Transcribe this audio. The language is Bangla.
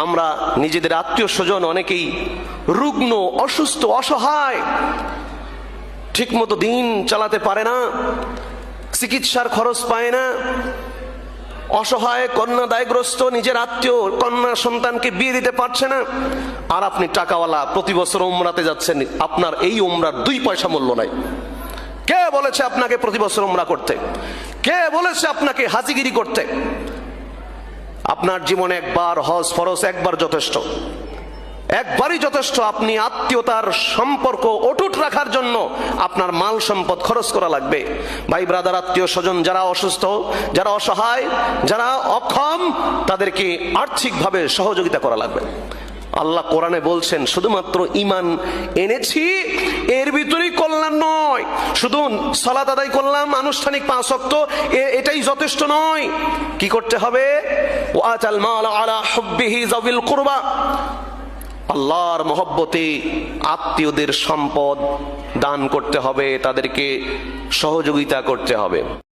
আমরা নিজেদের আত্মীয় স্বজন অনেকেই রুগ্ন, অসুস্থ, অসহায়, ঠিকমতো দিন চালাতে পারে না, চিকিৎসার খরচ পায় না, অসহায়, কন্যা দায়গ্রস্ত, নিজের আত্মীয় কন্যা সন্তানকে বিয়ে দিতে পারছে না, আর আপনি টাকাওয়ালা, প্রতি বছর উমরাতে যাচ্ছেন, আপনার এই উমরার 2 পয়সা মূল্য নাই। কে বলেছে আপনাকে প্রতি বছর উমরা করতে? কে বলেছে আপনাকে হাজিগিরি করতে? আপনার জীবনে একবার হজ ফরজ, একবার যথেষ্ট, একবারই যথেষ্ট। আপনি আত্মীয়তার সম্পর্ক অটুট রাখার জন্য আপনার মাল সম্পদ খরচ করা লাগবে। ভাই ব্রাদার, আত্মীয় স্বজন যারা অসুস্থ, যারা অসহায়, যারা অক্ষম, তাদেরকে আর্থিকভাবে সহযোগিতা করা লাগবে। আল্লাহ কোরআনে বলছেন শুধুমাত্র ঈমান এনেছি এর ভিতরেই কল্যাণ নয়, শুধু সালাত আদায় করলাম, আনুষ্ঠানিক 5 ওয়াক্ত, এটাই যথেষ্ট নয়। কি করতে হবে? ওয়াতাল মাল আলা হুব্বিহি যাবিল কুরবা, আল্লাহর মহব্বতে আত্মীয়দের সম্পদ দান করতে হবে, তাদেরকে সহযোগিতা করতে হবে।